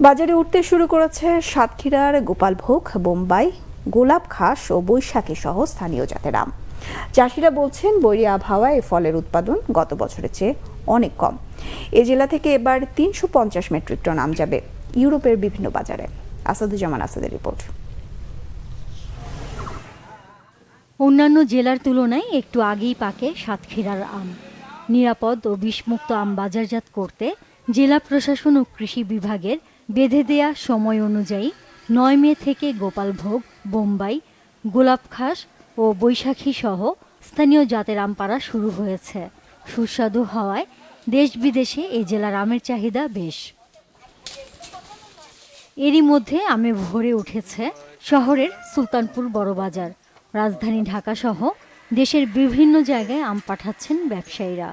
বাজারে উঠতে শুরু করেছে সাতক্ষীরার গোপালভোগ, বোম্বাই, গোলাপ খাস ও বৈশাখী সহ স্থানীয় জাতের আম। চাষিরা বলছেন বৈরী আবহাওয়ায় এই ফলের উৎপাদন গত বছরের চেয়ে অনেক কম। এ জেলা থেকে এবার ৩৫০ মেট্রিক টন আম যাবে ইউরোপের বিভিন্ন বাজারে। আসাদুজ্জামান আসাদের রিপোর্ট। অন্যান্য জেলার তুলনায় একটু আগেই পাকে সাতক্ষীরার আম। নিরাপদ ও বিষমুক্ত আম বাজারজাত করতে জেলা প্রশাসন ও কৃষি বিভাগের বেঁধে দেয়া সময় অনুযায়ী ৯ মে থেকে গোপালভোগ, বোম্বাই, গোলাপ খাস ও বৈশাখী সহ স্থানীয় জাতের আম পাড়া শুরু হয়েছে। সুস্বাদু হওয়ায় দেশ বিদেশে এই জেলার আমের চাহিদা বেশ। এরই মধ্যে আমে ভরে উঠেছে শহরের সুলতানপুর বড়বাজার। রাজধানী ঢাকা সহ দেশের বিভিন্ন জায়গায় আম পাঠাচ্ছেন ব্যবসায়ীরা।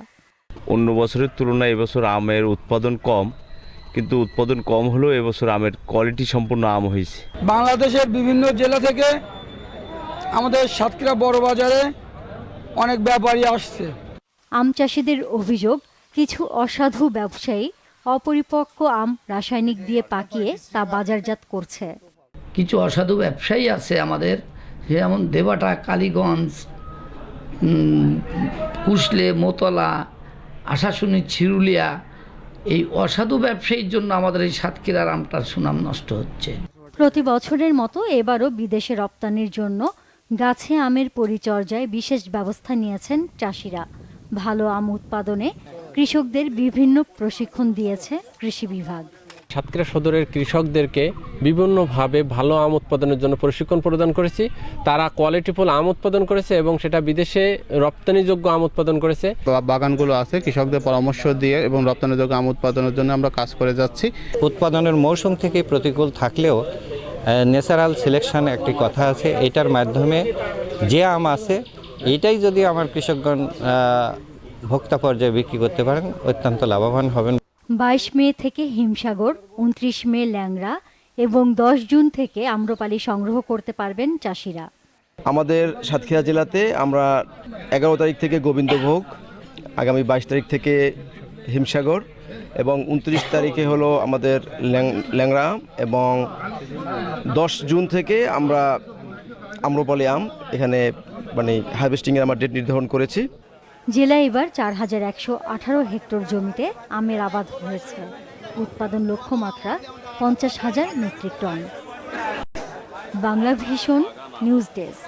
অন্য বছরের তুলনায় এবছর আমের উৎপাদন কম, কিন্তু উৎপাদন কম হলেও এবছর আমের কোয়ালিটি সম্পূর্ণ আম হয়েছে। বাংলাদেশের বিভিন্ন জেলা থেকে আমাদের সাতক্ষীরা বড় বাজারে অনেক ব্যাপারী আসছে। আম চাষিদের অভিযোগ, কিছু অসাধু ব্যবসায়ী অপরিপক্ক আম রাসায়নিক দিয়ে পাকিয়ে তা বাজারজাত করছে। কিছু অসাধু ব্যবসায়ী আছে আমাদের, যেমন দেবাটা, কালীগঞ্জ, কুশলে, মোতলা, আশাশুনি, ছিরুলিয়া, এই অসাধু ব্যবসায়ীর জন্য আমাদের এই সাতক্ষীরার আমটার সুনাম নষ্ট হচ্ছে। প্রতি বছরের মতো এবারও বিদেশে রপ্তানির জন্য গাছে আমের পরিচর্যায় বিশেষ ব্যবস্থা নিয়েছেন চাষিরা। ভালো আম উৎপাদনে কৃষকদের বিভিন্ন প্রশিক্ষণ দিয়েছে কৃষি বিভাগ। সাতক্ষীরা সদরের কৃষকদেরকে বিভিন্নভাবে ভালো আম উৎপাদনের জন্য প্রশিক্ষণ প্রদান করেছি। তারা কোয়ালিটিফুল আম উৎপাদন করেছে এবং সেটা বিদেশে রপ্তানিযোগ্য আম উৎপাদন করেছে। বাগানগুলো আছে, কৃষকদের পরামর্শ দিয়ে এবং রপ্তানিযোগ্য আম উৎপাদনের জন্য আমরা কাজ করে যাচ্ছি। উৎপাদনের মৌসুম থেকে প্রতিকূল থাকলেও ন্যাচারাল সিলেকশন একটি কথা আছে, এটার মাধ্যমে যে আম আছে এইটাই যদি আমার কৃষকগণ ভোক্তা পর্যায়ে বিক্রি করতে পারেন অত্যন্ত লাভবান হবেন। ২২ মে থেকে হিমসাগর, ২৯ মে ল্যাংড়া এবং ১০ জুন থেকে আম্রপালি সংগ্রহ করতে পারবেন চাষিরা। আমাদের সাতক্ষীরা জেলাতে আমরা ১১ তারিখ থেকে গোবিন্দভোগ, আগামী ২২ তারিখ থেকে হিমসাগর এবং ২৯ তারিখে হলো আমাদের ল্যাংড়া এবং ১০ জুন থেকে আমরা আম্রপালি আম এখানে হারভেস্টিংয়ের আমরা ডেট নির্ধারণ করেছি। জেলায় এবার ৪,১১৮ হেক্টর জমিতে আমের আবাদ হয়েছে। উৎপাদন লক্ষ্যমাত্রা ৫০,০০০ metric ton. Bangla vision news desk.